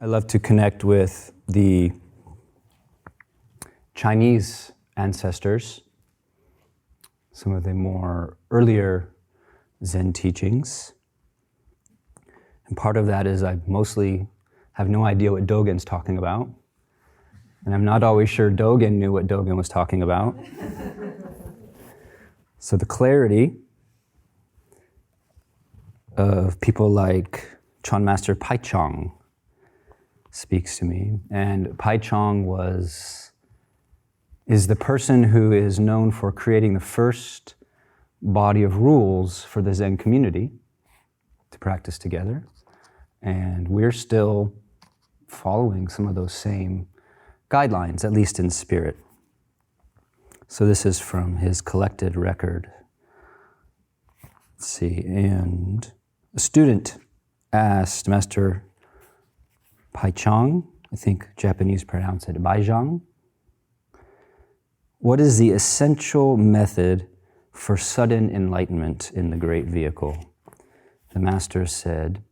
I love to connect with the Chinese ancestors, some of the more earlier Zen teachings. And part of that is I mostly have no idea what Dogen's talking about. And I'm not always sure Dogen knew what Dogen was talking about. So the clarity of people like Chan Master Pai Chong speaks to me. And Pai Chong is the person who is known for creating the first body of rules for the Zen community to practice together. And we're still following some of those same guidelines, at least in spirit. So this is from his collected record. Let's see, and a student asked Master Pai Chong, I think Japanese pronounce it Baizhang, what is the essential method for sudden enlightenment in the great vehicle? The master said,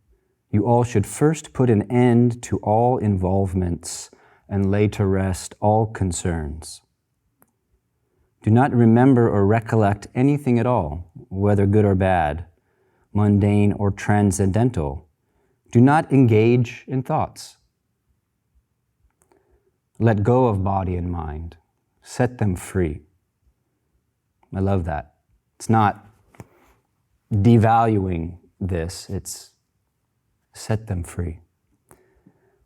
you all should first put an end to all involvements and lay to rest all concerns. Do not remember or recollect anything at all, whether good or bad, mundane or transcendental. Do not engage in thoughts. Let go of body and mind. Set them free. I love that. It's not devaluing this, it's set them free.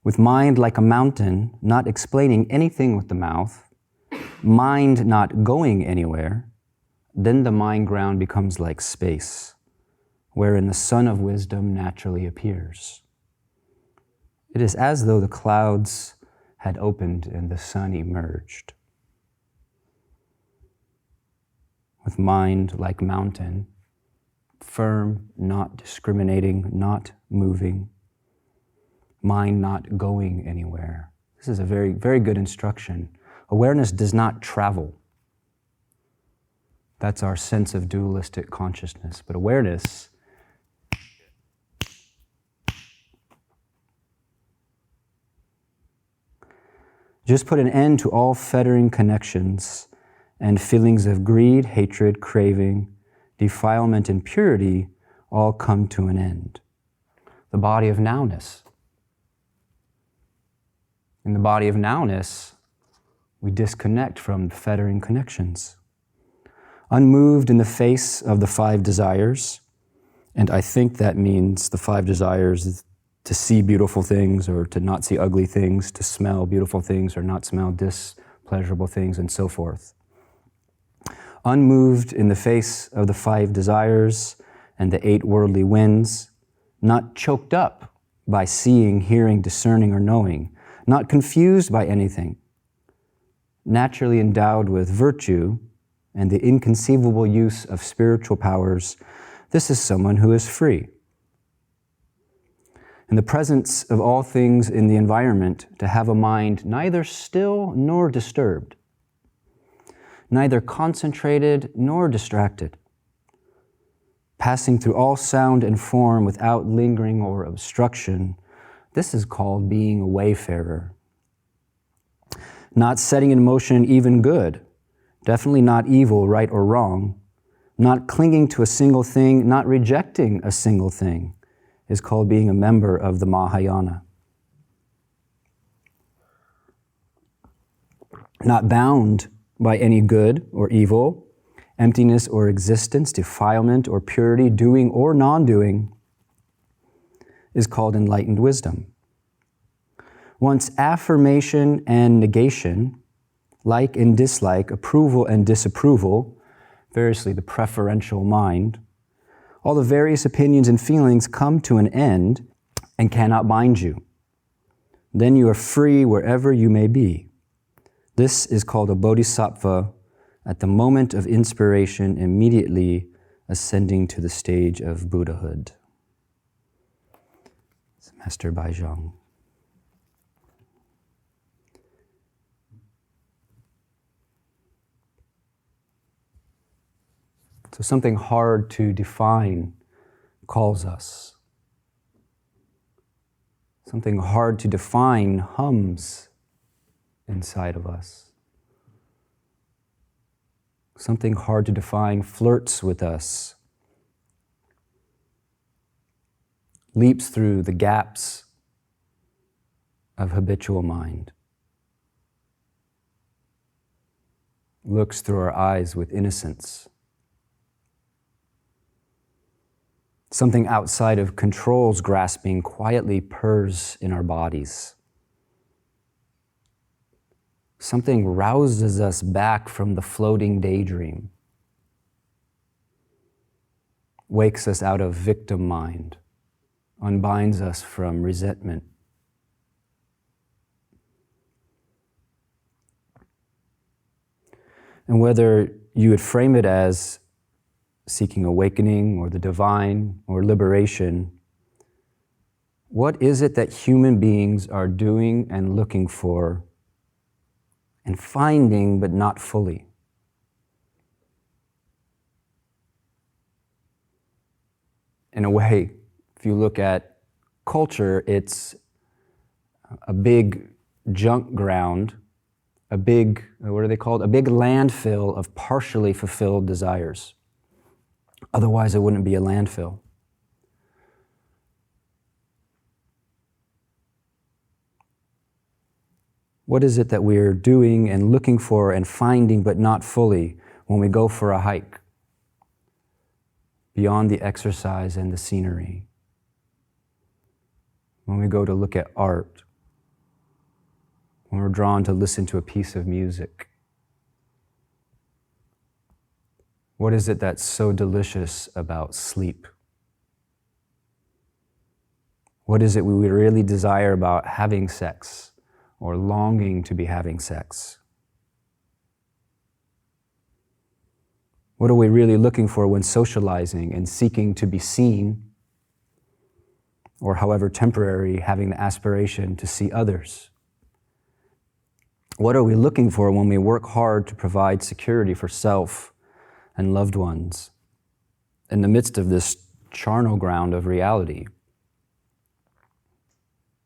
With mind like a mountain, not explaining anything with the mouth, mind not going anywhere, then the mind ground becomes like space, wherein the sun of wisdom naturally appears. It is as though the clouds had opened and the sun emerged. With mind like mountain, firm, not discriminating, not moving, mind not going anywhere. This is a very, very good instruction. Awareness does not travel. That's our sense of dualistic consciousness. But awareness just put an end to all fettering connections and feelings of greed, hatred, craving, defilement, and purity all come to an end. The body of nowness. In the body of nowness, we disconnect from fettering connections. Unmoved in the face of the five desires, and I think that means the five desires to see beautiful things or to not see ugly things, to smell beautiful things or not smell displeasurable things, and so forth. Unmoved in the face of the five desires and the eight worldly winds, not choked up by seeing, hearing, discerning, or knowing, not confused by anything, naturally endowed with virtue and the inconceivable use of spiritual powers, this is someone who is free. In the presence of all things in the environment, to have a mind neither still nor disturbed, neither concentrated nor distracted, passing through all sound and form without lingering or obstruction, this is called being a wayfarer. Not setting in motion even good, definitely not evil, right or wrong, not clinging to a single thing, not rejecting a single thing, is called being a member of the Mahayana. Not bound by any good or evil, emptiness or existence, defilement or purity, doing or non-doing, is called enlightened wisdom. Once affirmation and negation, like and dislike, approval and disapproval, variously the preferential mind, all the various opinions and feelings come to an end and cannot bind you. Then you are free wherever you may be. This is called a bodhisattva at the moment of inspiration, immediately ascending to the stage of Buddhahood. It's Master Baizhang. So something hard to define calls us. Something hard to define hums inside of us. Something hard to define flirts with us, leaps through the gaps of habitual mind, looks through our eyes with innocence. Something outside of control's grasping quietly purrs in our bodies. Something rouses us back from the floating daydream, wakes us out of victim mind, unbinds us from resentment. And whether you would frame it as seeking awakening or the divine or liberation, what is it that human beings are doing and looking for and finding but not fully? In a way, if you look at culture, it's a big junk ground, a big, what are they called? A big landfill of partially fulfilled desires. Otherwise, it wouldn't be a landfill. What is it that we're doing and looking for and finding but not fully when we go for a hike? Beyond the exercise and the scenery. When we go to look at art. When we're drawn to listen to a piece of music. What is it that's so delicious about sleep? What is it we really desire about having sex or longing to be having sex? What are we really looking for when socializing and seeking to be seen, or however temporary, having the aspiration to see others? What are we looking for when we work hard to provide security for self and loved ones in the midst of this charnel ground of reality,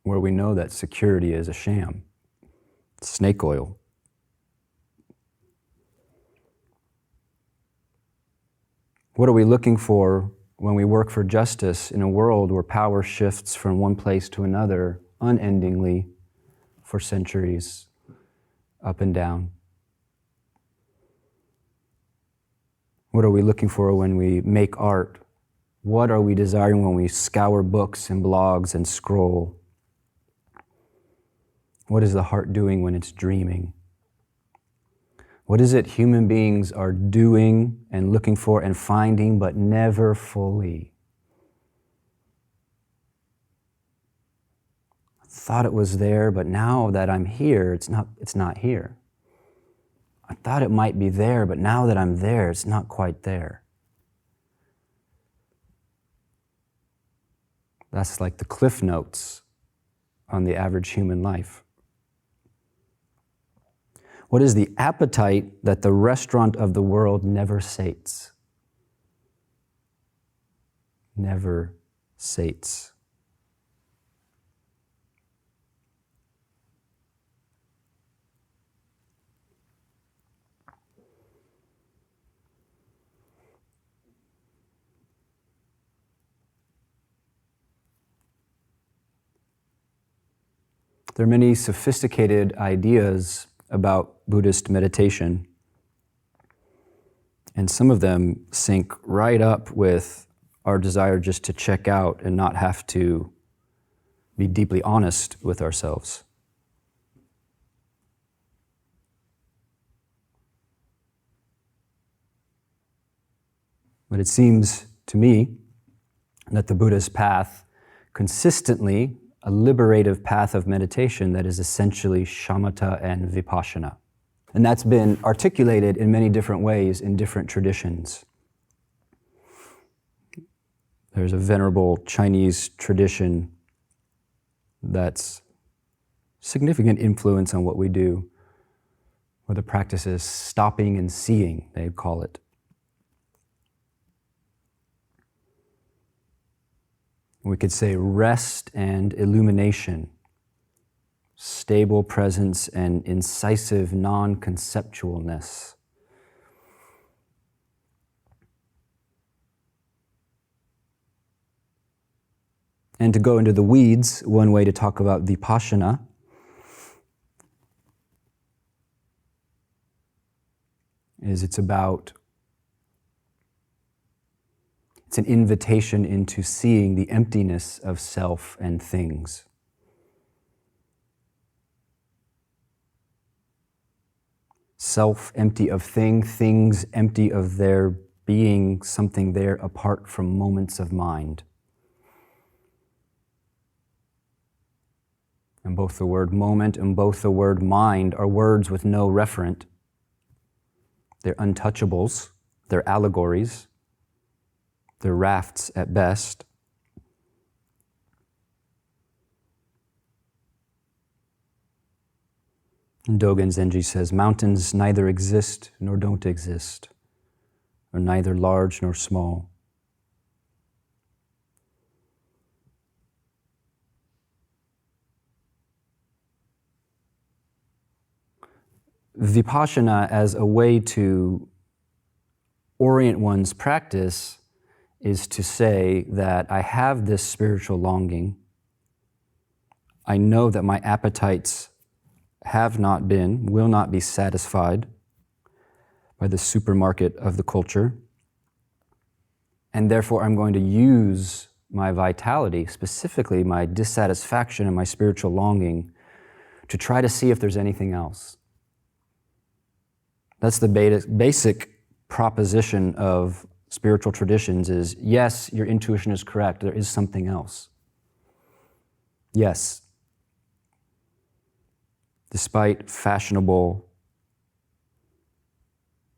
where we know that security is a sham, snake oil? What are we looking for when we work for justice in a world where power shifts from one place to another unendingly for centuries, up and down? What are we looking for when we make art? What are we desiring when we scour books and blogs and scroll? What is the heart doing when it's dreaming? What is it human beings are doing and looking for and finding but never fully? I thought it was there, but now that I'm here, it's not here. I thought it might be there, but now that I'm there, it's not quite there. That's like the cliff notes on the average human life. What is the appetite that the restaurant of the world never sates? Never sates. There are many sophisticated ideas about Buddhist meditation, and some of them sync right up with our desire just to check out and not have to be deeply honest with ourselves. But it seems to me that the Buddhist path consistently a liberative path of meditation that is essentially shamatha and vipassana. And that's been articulated in many different ways in different traditions. There's a venerable Chinese tradition that's significant influence on what we do, where the practice is stopping and seeing, they'd call it. We could say rest and illumination, stable presence and incisive non-conceptualness. And to go into the weeds, one way to talk about vipassana is it's an invitation into seeing the emptiness of self and things. Self empty of things empty of there being something there apart from moments of mind. And both the word moment and both the word mind are words with no referent. They're untouchables, they're allegories, they're rafts at best. And Dogen Zenji says, mountains neither exist nor don't exist, are neither large nor small. Vipassana as a way to orient one's practice is to say that I have this spiritual longing. I know that my appetites have not been, will not be satisfied by the supermarket of the culture. And therefore I'm going to use my vitality, specifically my dissatisfaction and my spiritual longing, to try to see if there's anything else. That's the basic proposition of spiritual traditions is, yes, your intuition is correct, there is something else. Yes. Despite fashionable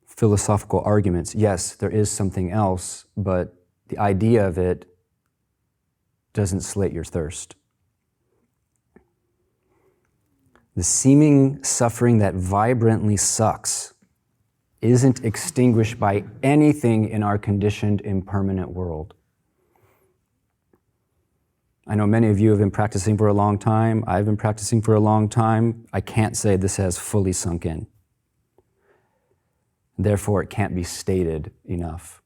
philosophical arguments, yes, there is something else, but the idea of it doesn't slate your thirst. The seeming suffering that vibrantly sucks isn't extinguished by anything in our conditioned, impermanent world. I know many of you have been practicing for a long time. I've been practicing for a long time. I can't say this has fully sunk in. Therefore, it can't be stated enough.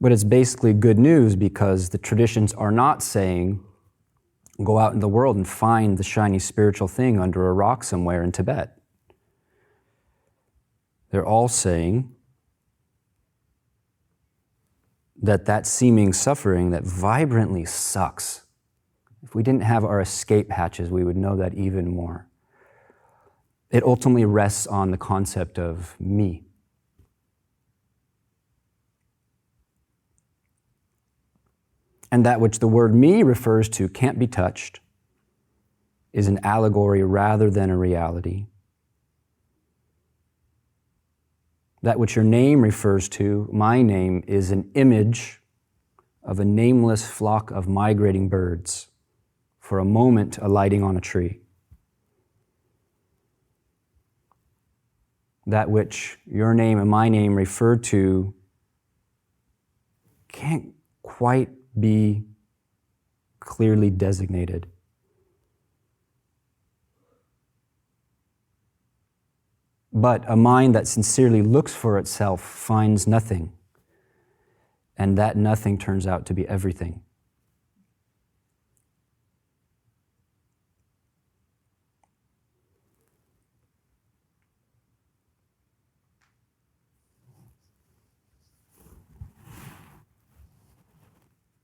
But it's basically good news because the traditions are not saying, go out in the world and find the shiny spiritual thing under a rock somewhere in Tibet. They're all saying that seeming suffering that vibrantly sucks, if we didn't have our escape hatches, we would know that even more. It ultimately rests on the concept of me. And that which the word me refers to can't be touched, is an allegory rather than a reality. That which your name refers to, my name, is an image of a nameless flock of migrating birds, for a moment alighting on a tree. That which your name and my name refer to can't quite be clearly designated. But a mind that sincerely looks for itself finds nothing, and that nothing turns out to be everything.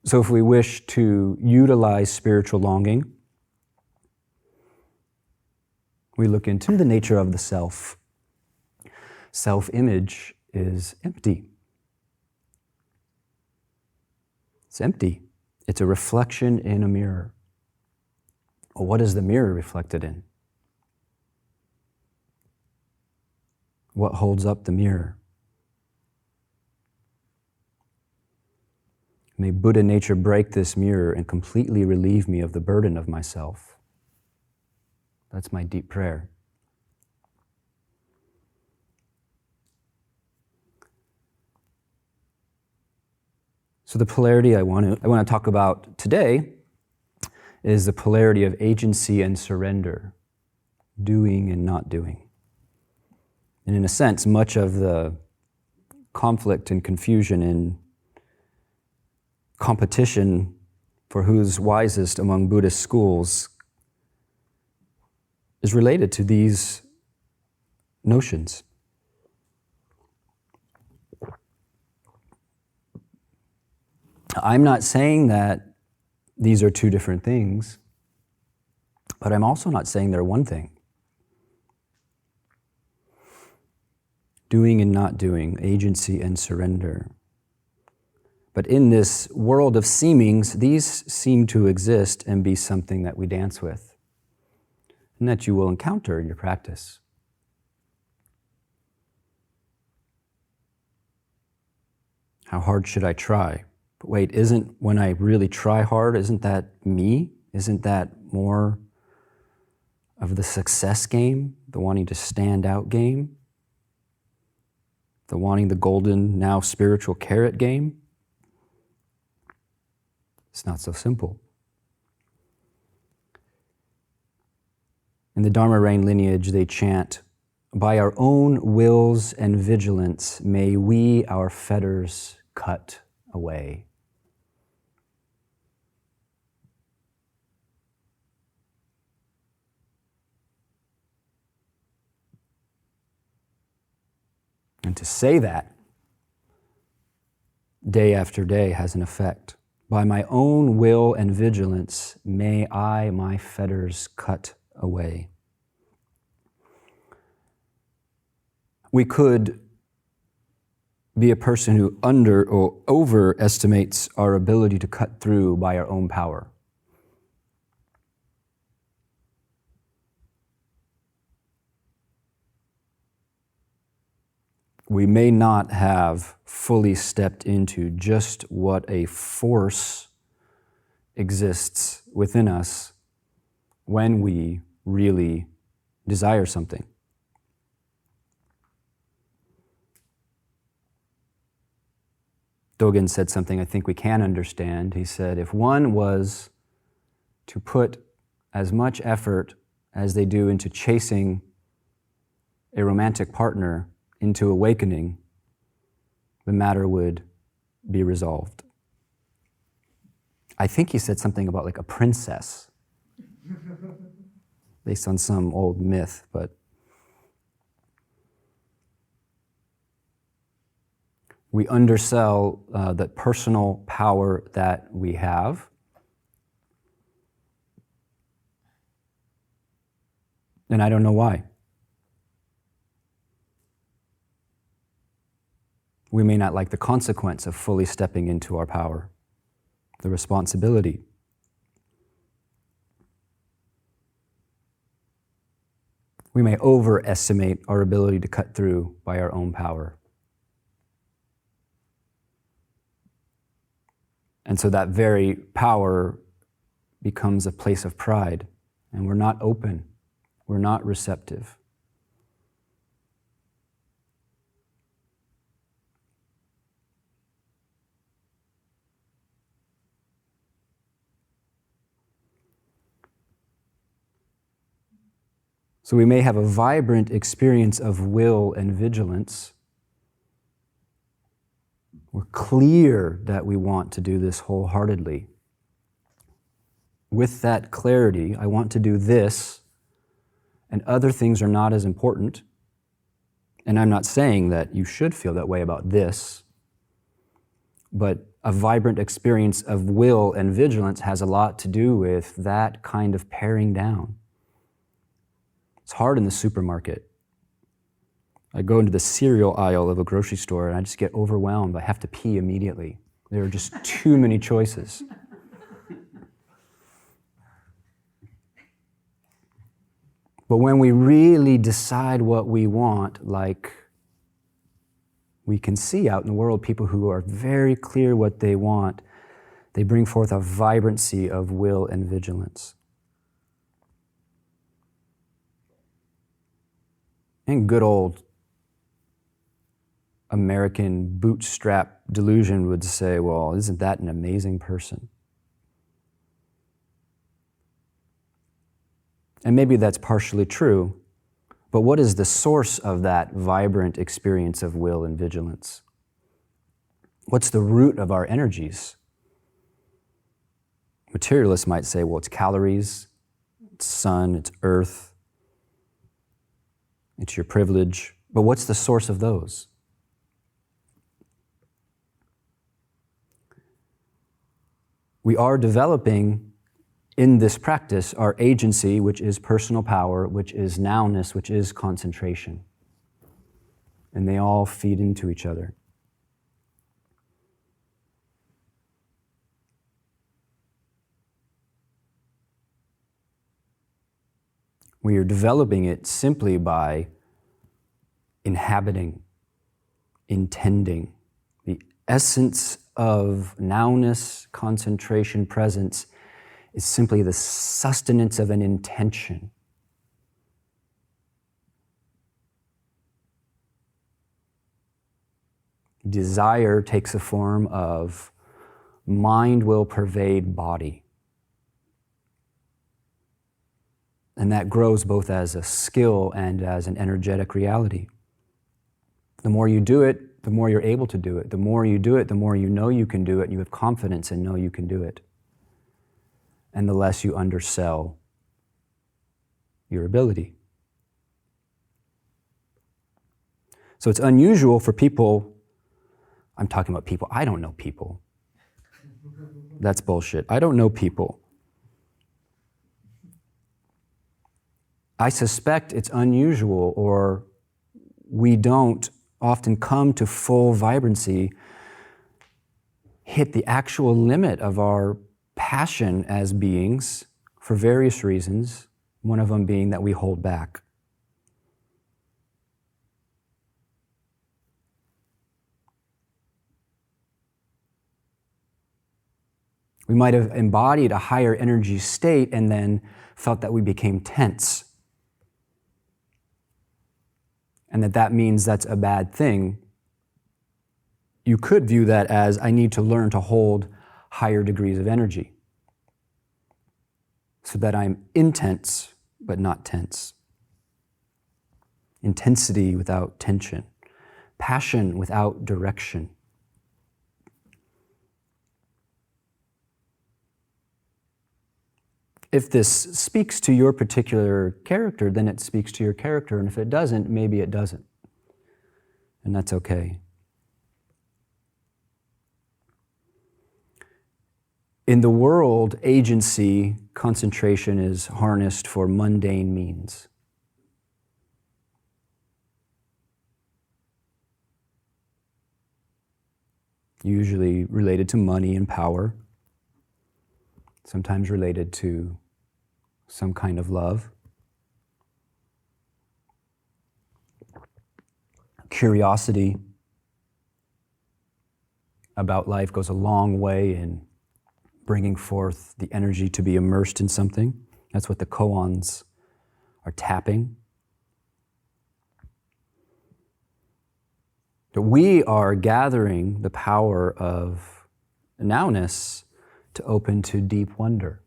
So if we wish to utilize spiritual longing, we look into the nature of the self. Self-image is empty. It's empty. It's a reflection in a mirror. Well, what is the mirror reflected in? What holds up the mirror? May Buddha nature break this mirror and completely relieve me of the burden of myself. That's my deep prayer. So the polarity I want to talk about today is the polarity of agency and surrender, doing and not doing. And in a sense, much of the conflict and confusion and competition for who's wisest among Buddhist schools is related to these notions. I'm not saying that these are two different things, but I'm also not saying they're one thing. Doing and not doing, agency and surrender. But in this world of seemings, these seem to exist and be something that we dance with, and that you will encounter in your practice. How hard should I try? But wait, isn't when I really try hard, isn't that me? Isn't that more of the success game, the wanting to stand out game? The wanting the golden, now spiritual carrot game? It's not so simple. In the Dharma Rain lineage, they chant, "By our own wills and vigilance, may we our fetters cut away." And to say that day after day has an effect. By my own will and vigilance, may I my fetters cut away. We could be a person who under or overestimates our ability to cut through by our own power. We may not have fully stepped into just what a force exists within us when we really desire something. Jogen said something I think we can understand. He said, if one was to put as much effort as they do into chasing a romantic partner into awakening, the matter would be resolved. I think he said something about like a princess, based on some old myth, but we undersell the personal power that we have. And I don't know why. We may not like the consequence of fully stepping into our power, the responsibility. We may overestimate our ability to cut through by our own power. And so that very power becomes a place of pride, and we're not open, we're not receptive. So we may have a vibrant experience of will and vigilance. We're clear that we want to do this wholeheartedly. With that clarity, I want to do this, and other things are not as important. And I'm not saying that you should feel that way about this, but a vibrant experience of will and vigilance has a lot to do with that kind of paring down. It's hard in the supermarket. I go into the cereal aisle of a grocery store and I just get overwhelmed. I have to pee immediately. There are just too many choices. But when we really decide what we want, like we can see out in the world people who are very clear what they want, they bring forth a vibrancy of will and vigilance. And good old American bootstrap delusion would say, well, isn't that an amazing person? And maybe that's partially true, but what is the source of that vibrant experience of will and vigilance? What's the root of our energies? Materialists might say, well, it's calories, it's sun, it's earth, it's your privilege. But what's the source of those? We are developing in this practice our agency, which is personal power, which is nowness, which is concentration. And they all feed into each other. We are developing it simply by inhabiting, intending. The essence of nowness, concentration, presence is simply the sustenance of an intention. Desire takes a form of mind will pervade body. And that grows both as a skill and as an energetic reality. The more you do it, the more you're able to do it. The more you do it, the more you know you can do it, and you have confidence and know you can do it. And the less you undersell your ability. So it's unusual for people, I'm talking about people, I don't know people. That's bullshit. I don't know people. I suspect it's unusual, or we don't often come to full vibrancy, hit the actual limit of our passion as beings for various reasons, one of them being that we hold back. We might have embodied a higher energy state and then felt that we became tense. And that means that's a bad thing. You could view that as, I need to learn to hold higher degrees of energy so that I'm intense but not tense. Intensity without tension. Passion without direction. If this speaks to your particular character, then it speaks to your character. And if it doesn't, maybe it doesn't. And that's okay. In the world, agency, concentration is harnessed for mundane means. Usually related to money and power. Sometimes related to some kind of love. Curiosity about life goes a long way in bringing forth the energy to be immersed in something. That's what the koans are tapping. But we are gathering the power of nowness to open to deep wonder.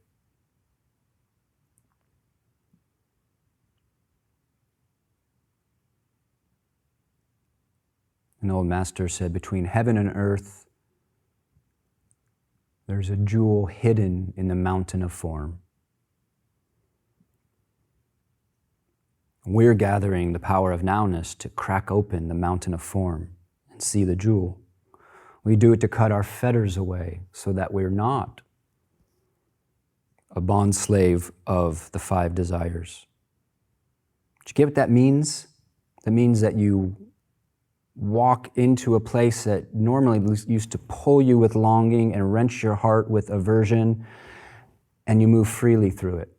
An old master said, between heaven and earth, there's a jewel hidden in the mountain of form. We're gathering the power of nowness to crack open the mountain of form and see the jewel. We do it to cut our fetters away so that we're not a bondslave of the 5 desires. Do you get what that means? That means that you walk into a place that normally used to pull you with longing and wrench your heart with aversion, and you move freely through it.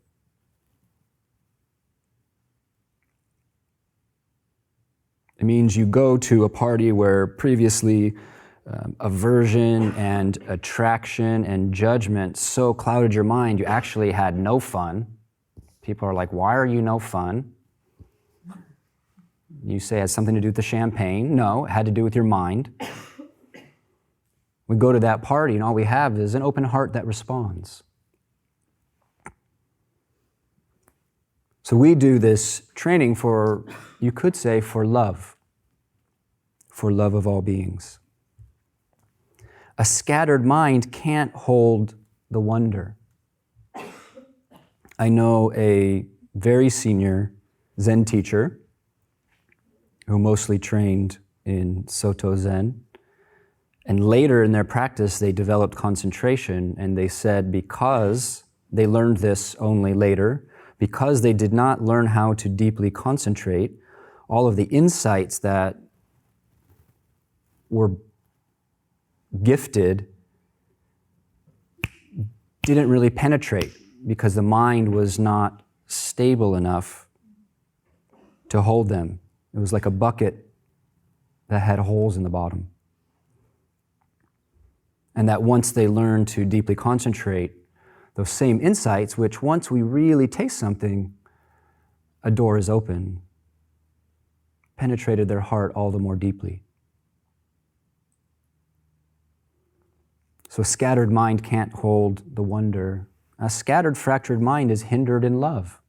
It means you go to a party where previously aversion and attraction and judgment so clouded your mind, you actually had no fun. People are like, why are you no fun? You say it has something to do with the champagne. No, it had to do with your mind. We go to that party and all we have is an open heart that responds. So we do this training for, you could say, for love of all beings. A scattered mind can't hold the wonder. I know a very senior Zen teacher who mostly trained in Soto Zen. And later in their practice, they developed concentration, and they said because they learned this only later, because they did not learn how to deeply concentrate, all of the insights that were gifted didn't really penetrate because the mind was not stable enough to hold them. It was like a bucket that had holes in the bottom. And that once they learned to deeply concentrate, those same insights, which once we really taste something, a door is open, penetrated their heart all the more deeply. So a scattered mind can't hold the wonder. A scattered, fractured mind is hindered in love.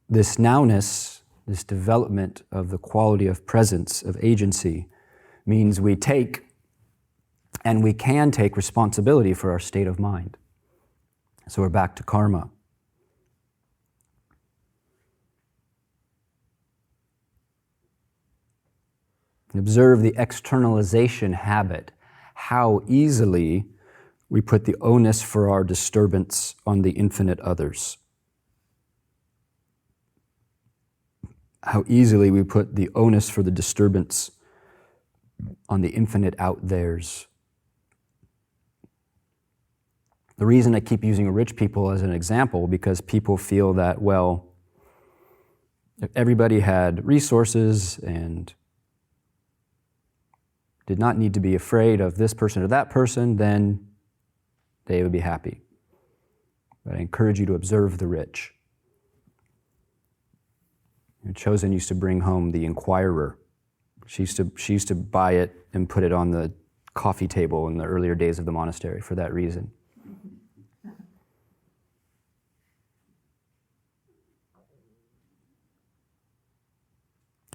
This nowness, this development of the quality of presence, of agency, means we take and we can take responsibility for our state of mind. So we're back to karma. Observe the externalization habit, how easily we put the onus for our disturbance on the infinite others. How easily we put the onus for the disturbance on the infinite out theirs. The reason I keep using rich people as an example, because people feel that, well, if everybody had resources and did not need to be afraid of this person or that person, then they would be happy. But I encourage you to observe the rich. Chosen used to bring home the Inquirer. She used to buy it and put it on the coffee table in the earlier days of the monastery for that reason.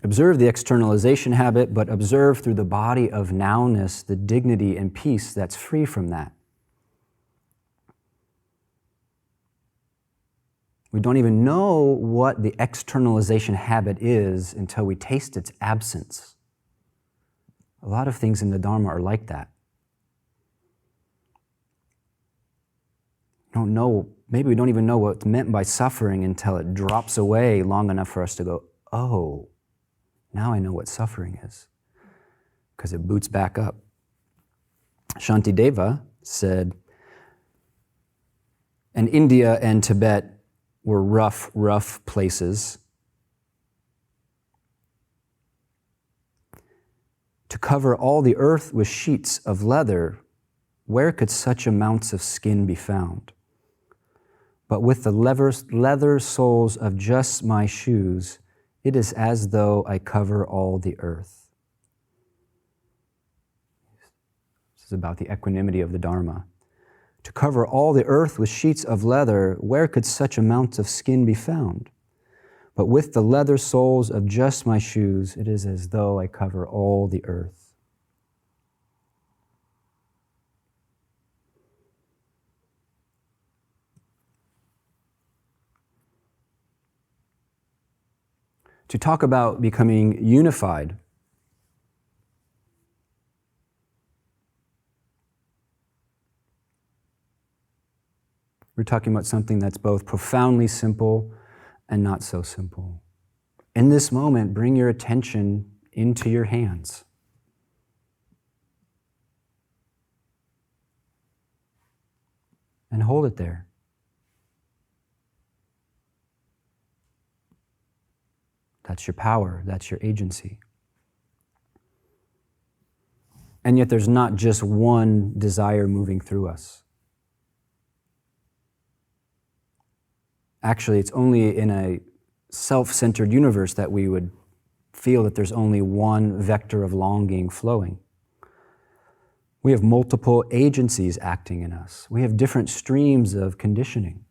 Observe the externalization habit, but observe through the body of nowness the dignity and peace that's free from that. We don't even know what the externalization habit is until we taste its absence. A lot of things in the Dharma are like that. We don't know, maybe we don't even know what's meant by suffering until it drops away long enough for us to go, oh, now I know what suffering is, because it boots back up. Shantideva said, and India and Tibet were rough places. To cover all the earth with sheets of leather, where could such amounts of skin be found? But with the leather soles of just my shoes, it is as though I cover all the earth. This is about the equanimity of the Dharma. To cover all the earth with sheets of leather, where could such amounts of skin be found? But with the leather soles of just my shoes, it is as though I cover all the earth. To talk about becoming unified, we're talking about something that's both profoundly simple and not so simple. In this moment, bring your attention into your hands. And hold it there. That's your power. That's your agency. And yet there's not just one desire moving through us. Actually, it's only in a self-centered universe that we would feel that there's only one vector of longing flowing. We have multiple agencies acting in us. We have different streams of conditioning.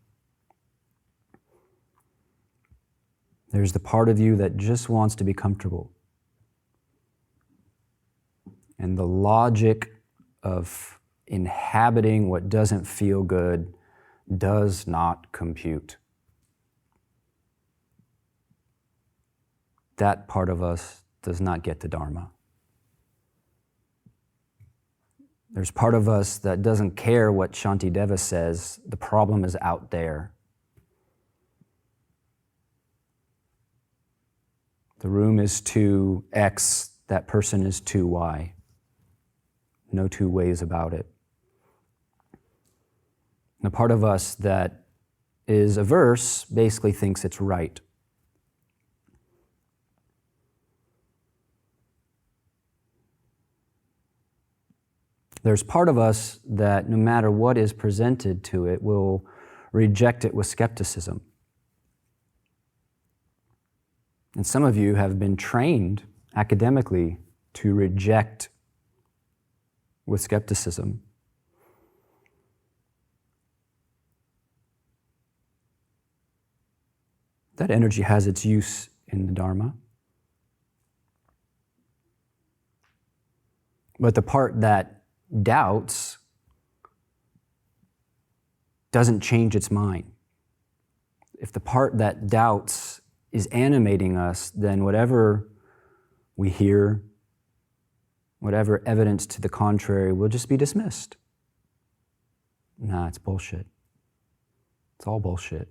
There's the part of you that just wants to be comfortable. And the logic of inhabiting what doesn't feel good does not compute. That part of us does not get the Dharma. There's part of us that doesn't care what Shantideva says. The problem is out there. The room is 2X, that person is 2Y. No two ways about it. The part of us that is averse basically thinks it's right. There's part of us that no matter what is presented to it will reject it with skepticism. And some of you have been trained academically to reject with skepticism. That energy has its use in the Dharma. But the part that doubts doesn't change its mind. If the part that doubts is animating us, then whatever we hear, whatever evidence to the contrary will just be dismissed. Nah, it's bullshit. It's all bullshit.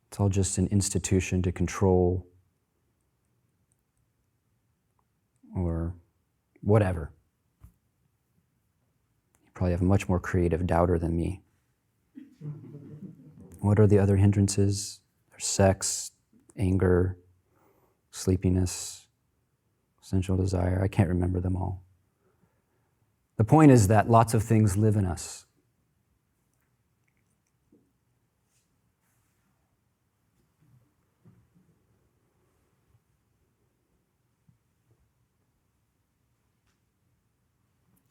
It's all just an institution to control or whatever. You probably have a much more creative doubter than me. What are the other hindrances? There's sex, anger, sleepiness, sensual desire. I can't remember them all. The point is that lots of things live in us.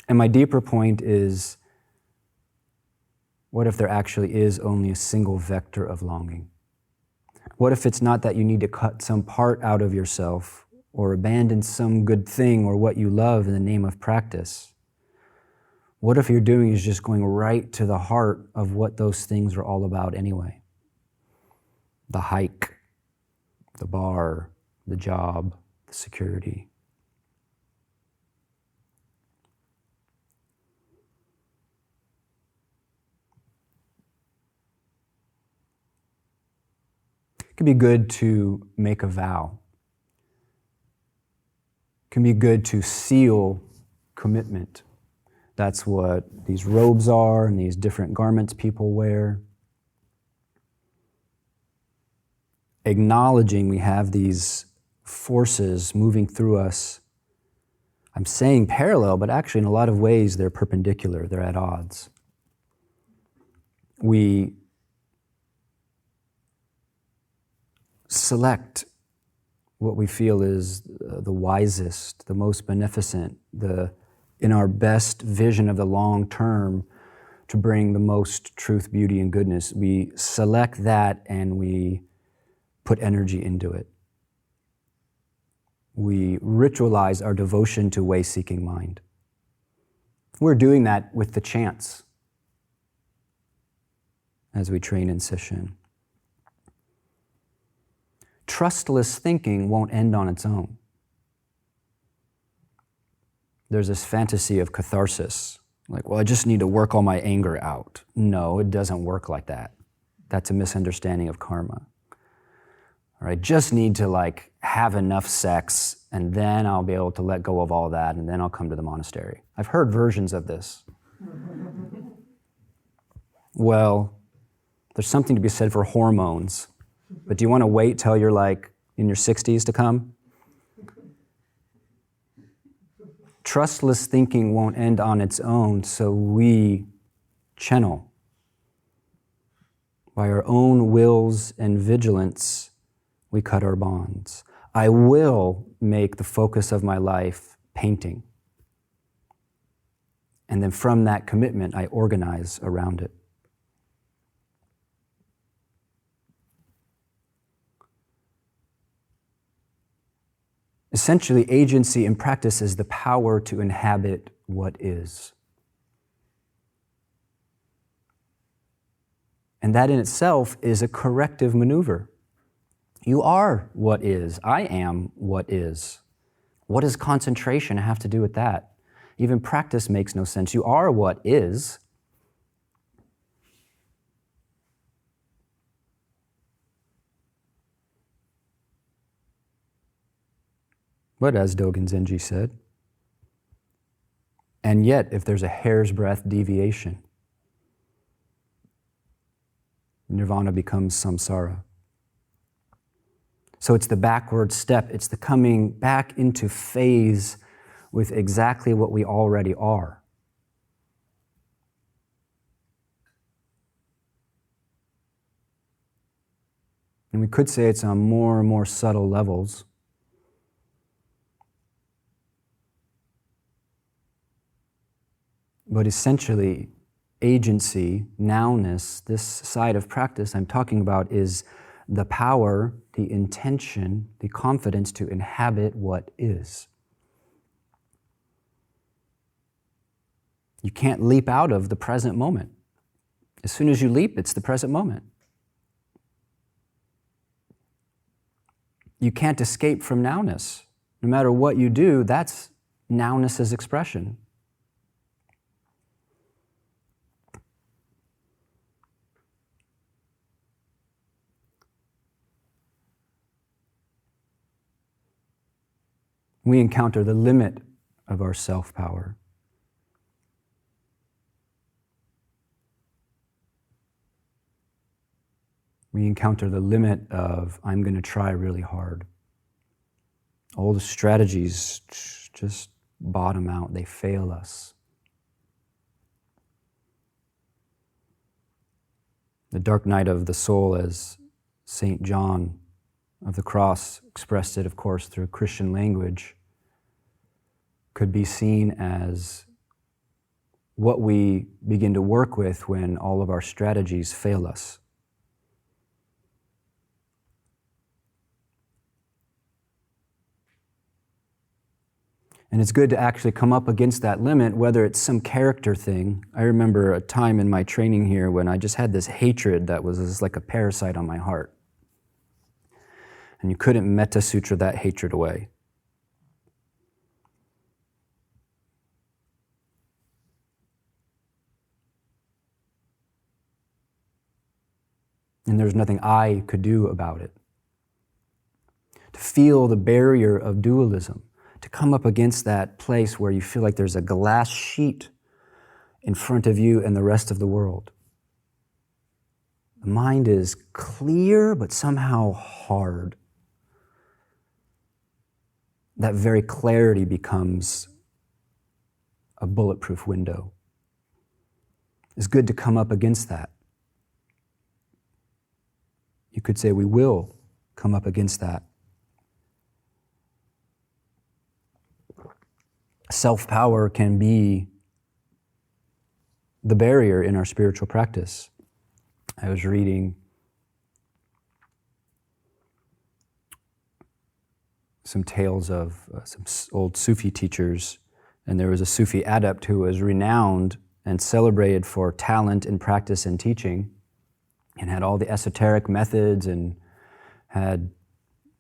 And my deeper point is, what if there actually is only a single vector of longing? What if it's not that you need to cut some part out of yourself or abandon some good thing or what you love in the name of practice? What if you're doing is just going right to the heart of what those things are all about anyway? The hike, the bar, the job, the security. It can be good to make a vow. It can be good to seal commitment. That's what these robes are and these different garments people wear. Acknowledging we have these forces moving through us. I'm saying parallel, but actually in a lot of ways they're perpendicular, they're at odds. We select what we feel is the wisest, the most beneficent, in our best vision of the long term to bring the most truth, beauty, and goodness. We select that and we put energy into it. We ritualize our devotion to way-seeking mind. We're doing that with the chants as we train in Sesshin. Trustless thinking won't end on its own. There's this fantasy of catharsis. Like, well, I just need to work all my anger out. No, it doesn't work like that. That's a misunderstanding of karma. Or I just need to have enough sex and then I'll be able to let go of all that and then I'll come to the monastery. I've heard versions of this. Well, there's something to be said for hormones. But do you want to wait till you're in your 60s to come. Trustless thinking won't end on its own, so we channel by our own wills and vigilance, we cut our bonds. I will make the focus of my life painting. And then from that commitment, I organize around it. Essentially, agency in practice is the power to inhabit what is. And that in itself is a corrective maneuver. You are what is. I am what is. What does concentration have to do with that? Even practice makes no sense. You are what is. But as Dogen Zenji said, and yet if there's a hair's breadth deviation, nirvana becomes samsara. So it's the backward step. It's the coming back into phase with exactly what we already are. And we could say it's on more and more subtle levels. But essentially, agency, nowness, this side of practice I'm talking about is the power, the intention, the confidence to inhabit what is. You can't leap out of the present moment. As soon as you leap, it's the present moment. You can't escape from nowness. No matter what you do, that's nowness's expression. We encounter the limit of our self-power. We encounter the limit of, I'm going to try really hard. All the strategies just bottom out. They fail us. The dark night of the soul, as St. John of the Cross expressed it, of course, through Christian language, could be seen as what we begin to work with when all of our strategies fail us. And it's good to actually come up against that limit, whether it's some character thing. I remember a time in my training here when I just had this hatred that was like a parasite on my heart. And you couldn't metta sutra that hatred away. And there's nothing I could do about it. To feel the barrier of dualism, to come up against that place where you feel like there's a glass sheet in front of you and the rest of the world. The mind is clear, but somehow hard. That very clarity becomes a bulletproof window. It's good to come up against that. You could say we will come up against that. Self-power can be the barrier in our spiritual practice. I was reading some tales of some old Sufi teachers, and there was a Sufi adept who was renowned and celebrated for talent in practice and teaching, and had all the esoteric methods and had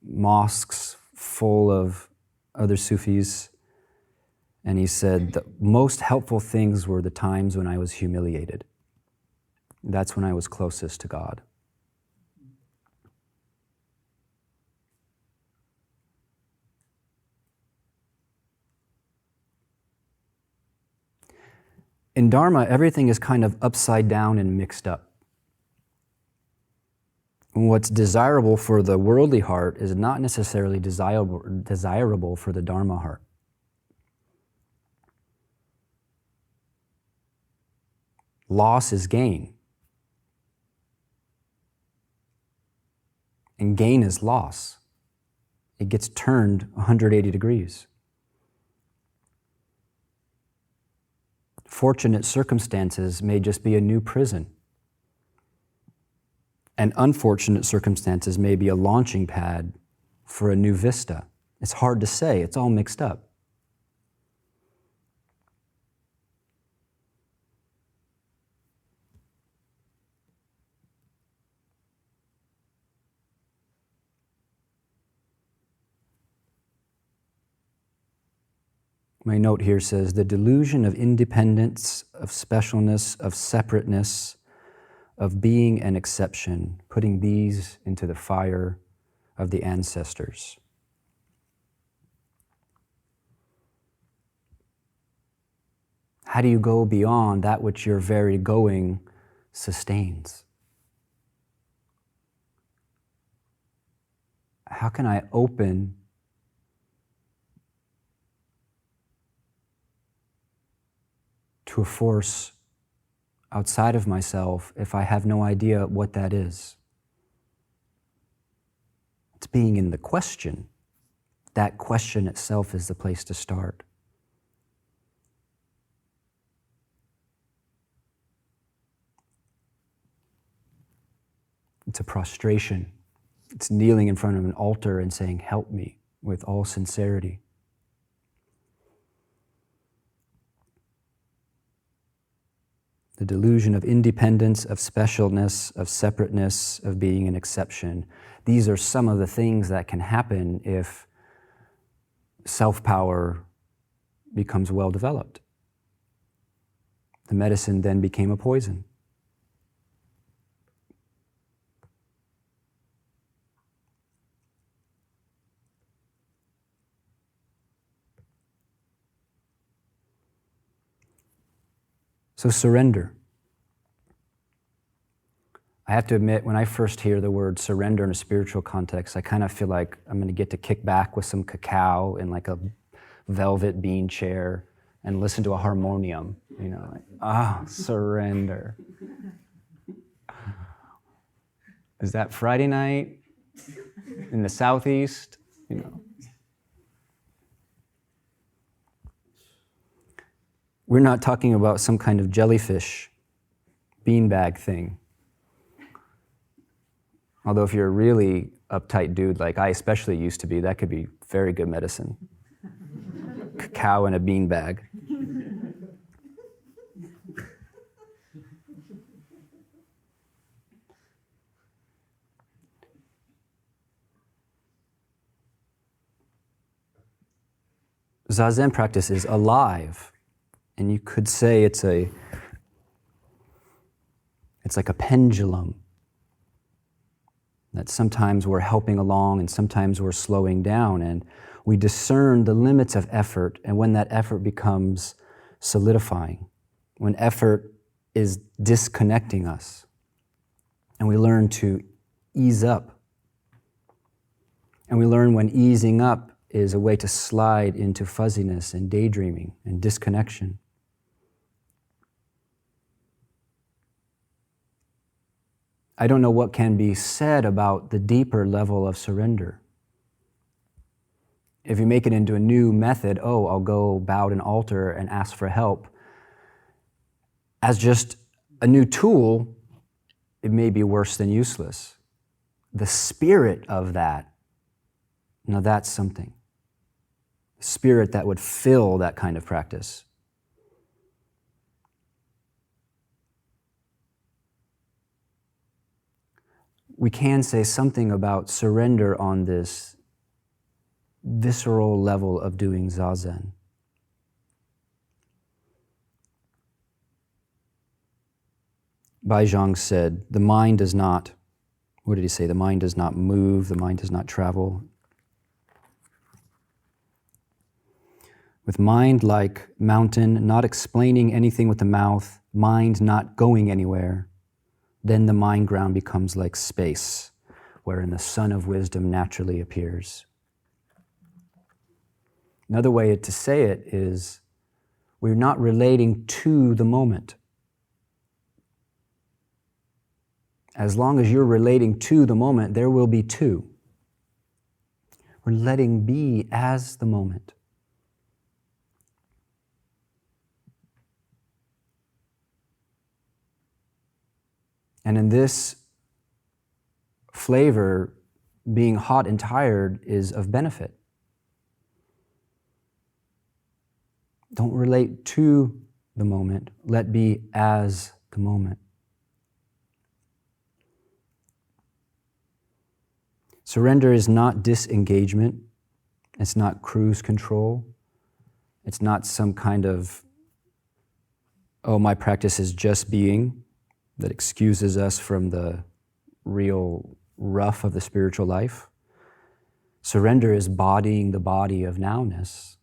mosques full of other Sufis. And he said, the most helpful things were the times when I was humiliated. That's when I was closest to God. In Dharma, everything is kind of upside down and mixed up. What's desirable for the worldly heart is not necessarily desirable for the Dharma heart. Loss is gain. And gain is loss. It gets turned 180 degrees. Fortunate circumstances may just be a new prison. And unfortunate circumstances may be a launching pad for a new vista. It's hard to say. It's all mixed up. My note here says, the delusion of independence, of specialness, of separateness, of being an exception, putting these into the fire of the ancestors. How do you go beyond that which your very going sustains? How can I open to a force outside of myself if I have no idea what that is? It's being in the question. That question itself is the place to start. It's a prostration. It's kneeling in front of an altar and saying, "Help me," with all sincerity. The delusion of independence, of specialness, of separateness, of being an exception. These are some of the things that can happen if self-power becomes well developed. The medicine then became a poison. So surrender. I have to admit, when I first hear the word surrender in a spiritual context, I kind of feel like I'm going to get to kick back with some cacao in like a velvet bean chair and listen to a harmonium, surrender. Is that Friday night in the Southeast? We're not talking about some kind of jellyfish beanbag thing. Although if you're a really uptight dude like I especially used to be, that could be very good medicine. Cacao in a beanbag. Zazen practice is alive. And you could say it's like a pendulum. That sometimes we're helping along and sometimes we're slowing down, and we discern the limits of effort, and when that effort becomes solidifying, when effort is disconnecting us, and we learn to ease up. And we learn when easing up is a way to slide into fuzziness and daydreaming and disconnection. I don't know what can be said about the deeper level of surrender. If you make it into a new method, I'll go bow at an altar and ask for help, as just a new tool, it may be worse than useless. The spirit of that, now that's something. The spirit that would fill that kind of practice. We can say something about surrender on this visceral level of doing Zazen. Baizhang said, the mind does not, what did he say? The mind does not move, the mind does not travel. With mind like mountain, not explaining anything with the mouth, mind not going anywhere, then the mind ground becomes like space. wherein the sun of wisdom naturally appears. Another way to say it is, we're not relating to the moment. As long as you're relating to the moment, there will be two. We're letting be as the moment. And in this flavor, being hot and tired is of benefit. Don't relate to the moment. Let be as the moment. Surrender is not disengagement. It's not cruise control. It's not some kind of, oh, my practice is just being, that excuses us from the real rough of the spiritual life. Surrender is bodying the body of nowness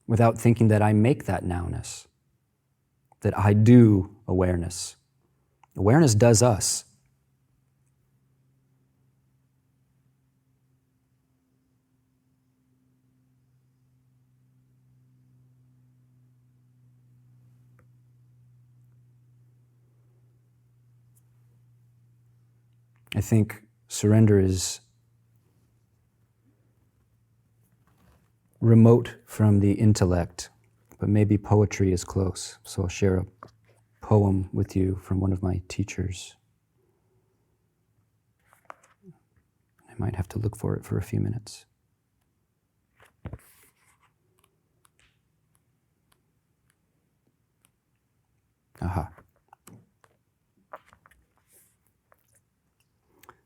without thinking that I make that nowness, that I do awareness. Awareness does us. I think surrender is remote from the intellect, but maybe poetry is close. So I'll share a poem with you from one of my teachers. I might have to look for it for a few minutes. Aha.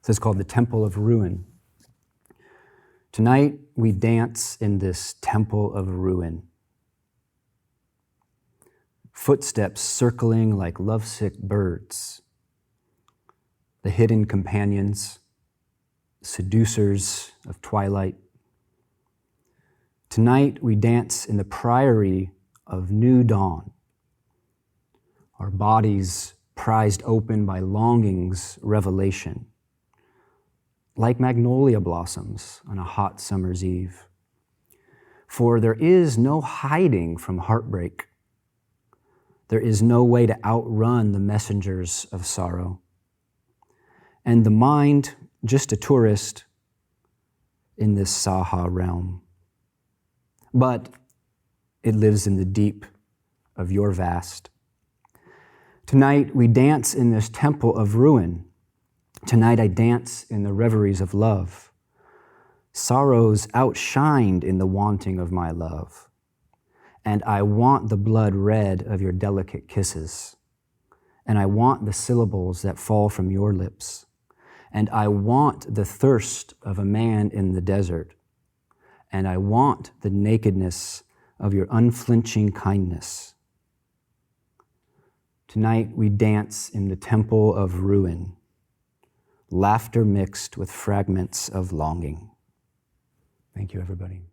This is called The Temple of Ruin. Tonight, we dance in this temple of ruin. Footsteps circling like lovesick birds. The hidden companions, seducers of twilight. Tonight, we dance in the priory of new dawn. Our bodies prized open by longing's revelation. Like magnolia blossoms on a hot summer's eve. For there is no hiding from heartbreak. There is no way to outrun the messengers of sorrow. And the mind, just a tourist in this Saha realm. But it lives in the deep of your vast. Tonight we dance in this temple of ruin. Tonight I dance in the reveries of love. Sorrows outshined in the wanting of my love. And I want the blood red of your delicate kisses. And I want the syllables that fall from your lips. And I want the thirst of a man in the desert. And I want the nakedness of your unflinching kindness. Tonight we dance in the temple of ruin. Laughter mixed with fragments of longing. Thank you, everybody.